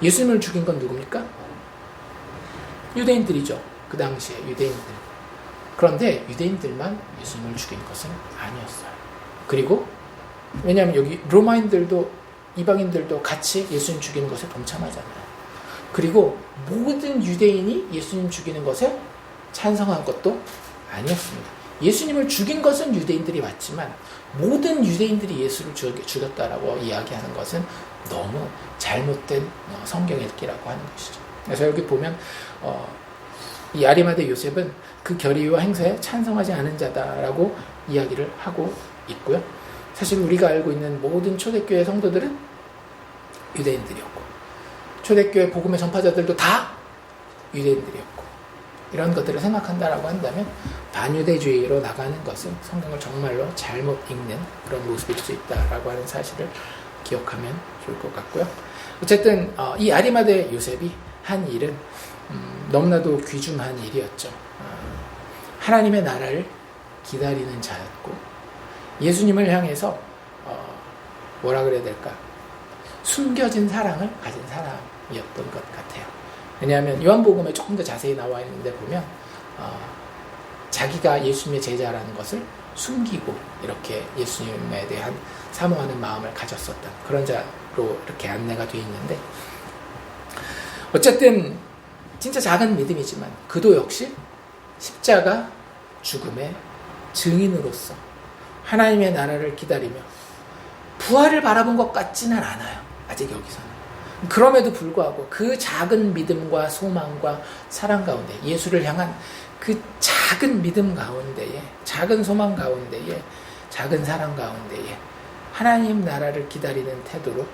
Speaker 1: 예수님을 죽인 건 누굽니까? 유대인들이죠. 그 당시에 유대인들. 그런데 유대인들만 예수님을 죽인 것은 아니었어요. 그리고 왜냐하면 여기 로마인들도 이방인들도 같이 예수님 죽이는 것에 동참하잖아요. 그리고 모든 유대인이 예수님 죽이는 것에 찬성한 것도 아니었습니다. 예수님을 죽인 것은 유대인들이 맞지만 모든 유대인들이 예수를 죽였다라고 이야기하는 것은 너무 잘못된 성경 읽기라고 하는 것이죠. 그래서 여기 보면 이 아리마대 요셉은 그 결의와 행사에 찬성하지 않은 자다라고 이야기를 하고 있고요. 사실 우리가 알고 있는 모든 초대교회 성도들은 유대인들이었고, 초대교회 복음의 전파자들도 다 유대인들이었고, 이런 것들을 생각한다라고 한다면 반유대주의로 나가는 것은 성경을 정말로 잘못 읽는 그런 모습일 수 있다라고 하는 사실을 기억하면 좋을 것 같고요. 어쨌든 이 아리마대 요셉이 한 일은 너무나도 귀중한 일이었죠. 하나님의 나라를 기다리는 자였고, 예수님을 향해서 뭐라 그래야 될까? 숨겨진 사랑을 가진 사람이었던 것 같아요. 왜냐하면 요한복음에 조금 더 자세히 나와 있는데 보면 자기가 예수님의 제자라는 것을 숨기고 이렇게 예수님에 대한 사모하는 마음을 가졌었던 그런 자로 이렇게 안내가 되어 있는데, 어쨌든 진짜 작은 믿음이지만 그도 역시 십자가 죽음의 증인으로서 하나님의 나라를 기다리며 부활을 바라본 것 같지는 않아요. 아직 여기서는. 그럼에도 불구하고 그 작은 믿음과 소망과 사랑 가운데, 예수를 향한 그 작은 믿음 가운데에, 작은 소망 가운데에, 작은 사랑 가운데에 하나님 나라를 기다리는 태도로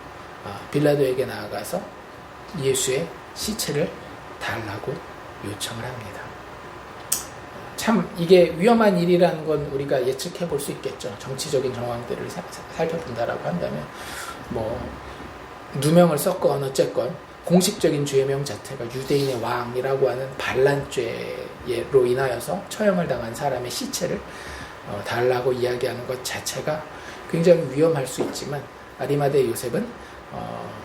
Speaker 1: 빌라도에게 나아가서 예수의 시체를 달라고 요청을 합니다. 참 이게 위험한 일이라는 건 우리가 예측해 볼 수 있겠죠. 정치적인 정황들을 살펴본다라고 한다면 누명을 썼건 어쨌건 공식적인 죄명 자체가 유대인의 왕이라고 하는 반란죄로 인하여서 처형을 당한 사람의 시체를 달라고 이야기하는 것 자체가 굉장히 위험할 수 있지만, 아리마대 요셉은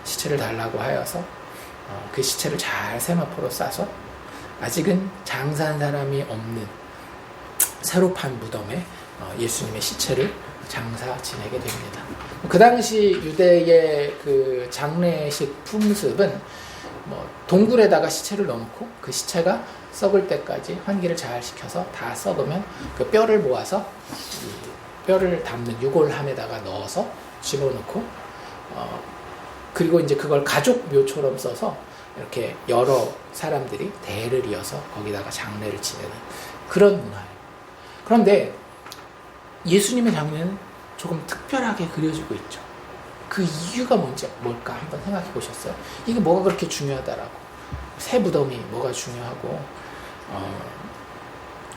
Speaker 1: 시체를 달라고 하여서 그 시체를 잘 세마포로 싸서 아직은 장사한 사람이 없는 새로 판 무덤에 예수님의 시체를 장사 지내게 됩니다. 그 당시 유대의 그 장례식 풍습은 동굴에다가 시체를 넣어놓고 그 시체가 썩을 때까지 환기를 잘 시켜서 다 썩으면 그 뼈를 모아서 뼈를 담는 유골함에다가 넣어서 집어넣고 그리고 이제 그걸 가족 묘처럼 써서 이렇게 여러 사람들이 대를 이어서 거기다가 장례를 지내는 그런 문화예요. 그런데 예수님의 장례는 조금 특별하게 그려지고 있죠. 그 이유가 뭘까 한번 생각해 보셨어요? 이게 뭐가 그렇게 중요하다라고. 새 무덤이 뭐가 중요하고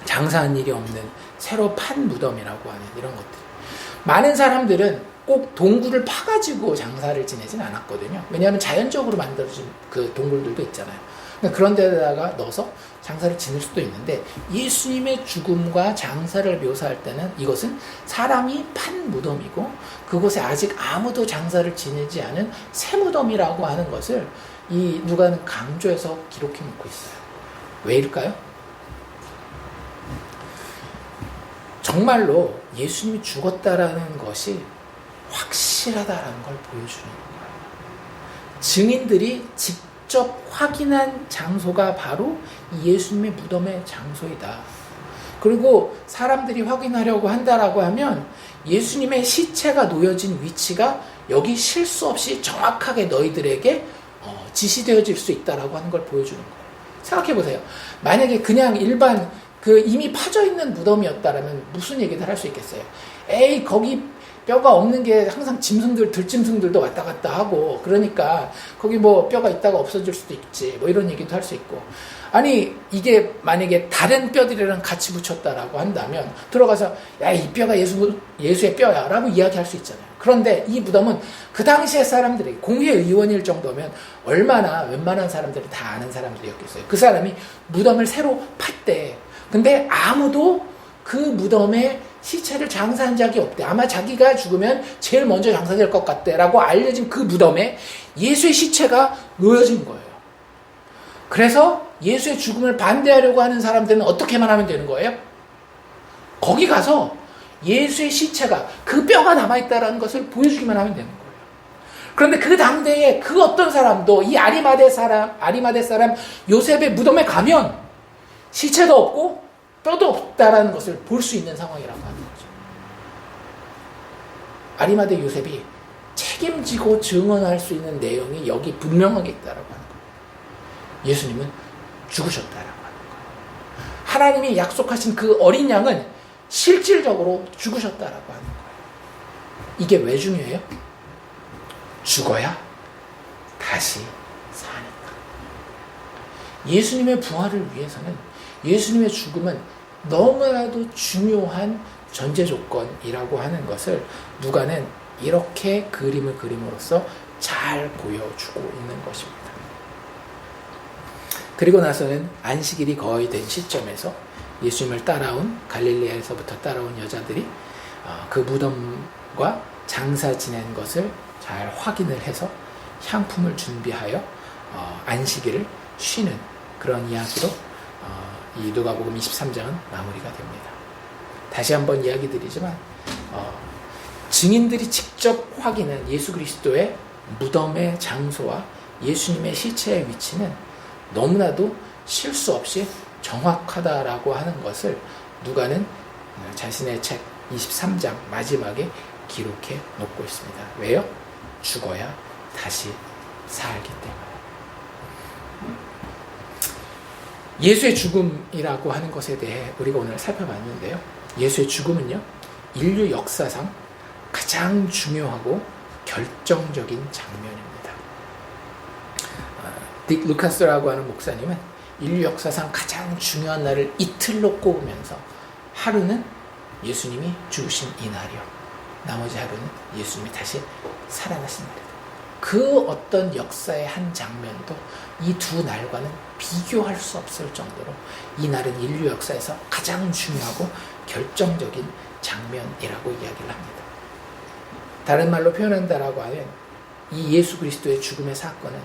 Speaker 1: 장사한 일이 없는 새로 판 무덤이라고 하는 이런 것들. 많은 사람들은 꼭 동굴을 파가지고 장사를 지내진 않았거든요. 왜냐하면 자연적으로 만들어진 그 동굴들도 있잖아요. 그런 데다가 넣어서 장사를 지낼 수도 있는데, 예수님의 죽음과 장사를 묘사할 때는 이것은 사람이 판 무덤이고 그곳에 아직 아무도 장사를 지내지 않은 새 무덤이라고 하는 것을 이 누가는 강조해서 기록해 놓고 있어요. 왜일까요? 정말로 예수님이 죽었다라는 것이 확실하다라는 걸 보여주는 거예요. 증인들이 직접 확인한 장소가 바로 예수님의 무덤의 장소이다. 그리고 사람들이 확인하려고 한다라고 하면 예수님의 시체가 놓여진 위치가 여기 실수 없이 정확하게 너희들에게 지시되어질 수 있다라고 하는 걸 보여주는 거예요. 생각해 보세요. 만약에 그냥 일반 이미 파져 있는 무덤이었다라면 무슨 얘기를 할 수 있겠어요? 에이, 거기 뼈가 없는 게 항상 들짐승들도 왔다 갔다 하고, 그러니까 거기 뼈가 있다가 없어질 수도 있지, 이런 얘기도 할 수 있고. 아니, 이게 만약에 다른 뼈들이랑 같이 붙였다라고 한다면 들어가서 야, 이 뼈가 예수의 뼈야 라고 이야기할 수 있잖아요. 그런데 이 무덤은 그 당시의 사람들에게, 공회의원일 정도면 얼마나 웬만한 사람들이 다 아는 사람들이었겠어요. 그 사람이 무덤을 새로 팠대. 근데 아무도 그 무덤에 시체를 장사한 적이 없대. 아마 자기가 죽으면 제일 먼저 장사될 것 같대 라고 알려진 그 무덤에 예수의 시체가 놓여진 거예요. 그래서 예수의 죽음을 반대하려고 하는 사람들은 어떻게만 하면 되는 거예요? 거기 가서 예수의 시체가, 그 뼈가 남아있다는 것을 보여주기만 하면 되는 거예요. 그런데 그 당대에 그 어떤 사람도 이 아리마대 사람 요셉의 무덤에 가면 시체도 없고 뼈도 없다라는 것을 볼 수 있는 상황이라고 하는 거죠. 아리마대 요셉이 책임지고 증언할 수 있는 내용이 여기 분명하게 있다라고 하는 거예요. 예수님은 죽으셨다라고 하는 거예요. 하나님이 약속하신 그 어린 양은 실질적으로 죽으셨다라고 하는 거예요. 이게 왜 중요해요? 죽어야 다시 사니까. 예수님의 부활을 위해서는 예수님의 죽음은 너무나도 중요한 전제 조건이라고 하는 것을 누가는 이렇게 그림을 그림으로써 잘 보여주고 있는 것입니다. 그리고 나서는 안식일이 거의 된 시점에서 예수님을 따라온, 갈릴리아에서부터 따라온 여자들이 그 무덤과 장사 지낸 것을 잘 확인을 해서 향품을 준비하여 안식일을 쉬는 그런 이야기로 이 누가복음 23장은 마무리가 됩니다. 다시 한번 이야기 드리지만 증인들이 직접 확인한 예수 그리스도의 무덤의 장소와 예수님의 시체의 위치는 너무나도 실수 없이 정확하다라고 하는 것을 누가는 자신의 책 23장 마지막에 기록해 놓고 있습니다. 왜요? 죽어야 다시 살기 때문에. 예수의 죽음이라고 하는 것에 대해 우리가 오늘 살펴봤는데요. 예수의 죽음은요, 인류 역사상 가장 중요하고 결정적인 장면입니다. 딕 루카스라고 하는 목사님은 인류 역사상 가장 중요한 날을 이틀로 꼽으면서 하루는 예수님이 죽으신 이날이요, 나머지 하루는 예수님이 다시 살아나신 날이다. 그 어떤 역사의 한 장면도 이 두 날과는 비교할 수 없을 정도로 이 날은 인류 역사에서 가장 중요하고 결정적인 장면이라고 이야기를 합니다. 다른 말로 표현한다라고 하면 이 예수 그리스도의 죽음의 사건은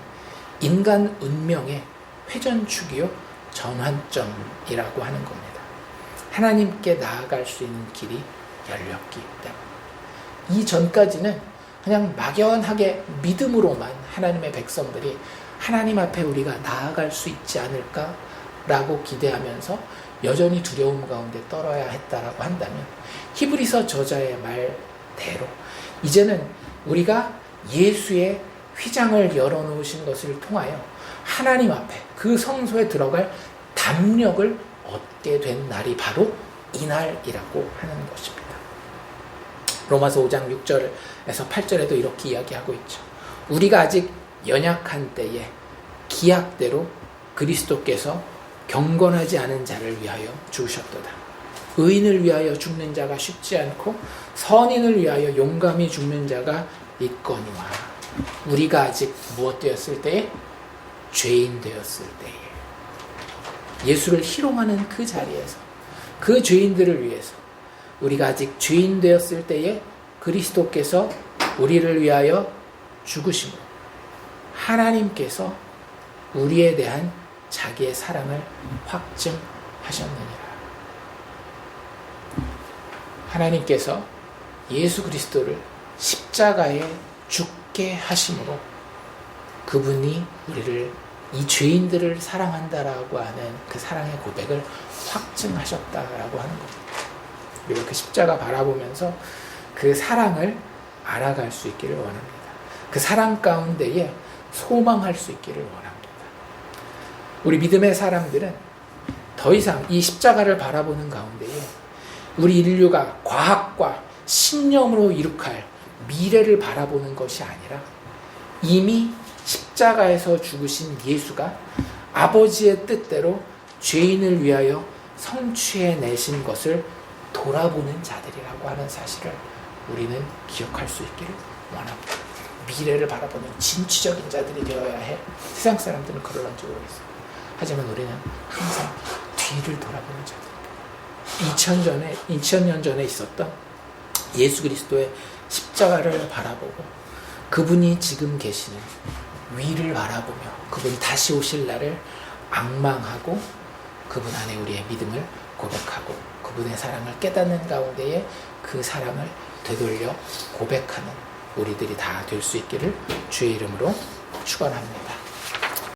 Speaker 1: 인간 운명의 회전축이요 전환점이라고 하는 겁니다. 하나님께 나아갈 수 있는 길이 열렸기 때문에. 이 전까지는 그냥 막연하게 믿음으로만 하나님의 백성들이 하나님 앞에 우리가 나아갈 수 있지 않을까라고 기대하면서 여전히 두려움 가운데 떨어야 했다라고 한다면, 히브리서 저자의 말대로 이제는 우리가 예수의 휘장을 열어놓으신 것을 통하여 하나님 앞에 그 성소에 들어갈 담력을 얻게 된 날이 바로 이날이라고 하는 것입니다. 로마서 5장 6절에서 8절에도 이렇게 이야기하고 있죠. 우리가 아직 연약한 때에 기약대로 그리스도께서 경건하지 않은 자를 위하여 죽으셨도다. 의인을 위하여 죽는 자가 쉽지 않고 선인을 위하여 용감히 죽는 자가 있거니와. 우리가 아직 무엇 되었을 때에? 죄인 되었을 때에. 예수를 희롱하는 그 자리에서, 그 죄인들을 위해서 우리가 아직 죄인 되었을 때에 그리스도께서 우리를 위하여 죽으심으로 하나님께서 우리에 대한 자기의 사랑을 확증하셨느니라. 하나님께서 예수 그리스도를 십자가에 죽게 하심으로 그분이 우리를, 이 죄인들을 사랑한다라고 하는 그 사랑의 고백을 확증하셨다라고 하는 겁니다. 우리가 그 십자가 바라보면서 그 사랑을 알아갈 수 있기를 원합니다. 그 사랑 가운데에 소망할 수 있기를 원합니다. 우리 믿음의 사람들은 더 이상 이 십자가를 바라보는 가운데에 우리 인류가 과학과 신념으로 이룩할 미래를 바라보는 것이 아니라 이미 십자가에서 죽으신 예수가 아버지의 뜻대로 죄인을 위하여 성취해내신 것을 돌아보는 자들이라고 하는 사실을 우리는 기억할 수 있기를 원합니다. 미래를 바라보는 진취적인 자들이 되어야 해. 세상 사람들은 그럴런지 모르겠어요. 하지만 우리는 항상 뒤를 돌아보는 자들. 2000년 전에 있었던 예수 그리스도의 십자가를 바라보고 그분이 지금 계시는 위를 바라보며 그분이 다시 오실 날을 앙망하고 그분 안에 우리의 믿음을 고백하고 그분의 사랑을 깨닫는 가운데에 그 사랑을 되돌려 고백하는 우리들이 다 될 수 있기를 주의 이름으로 축원합니다.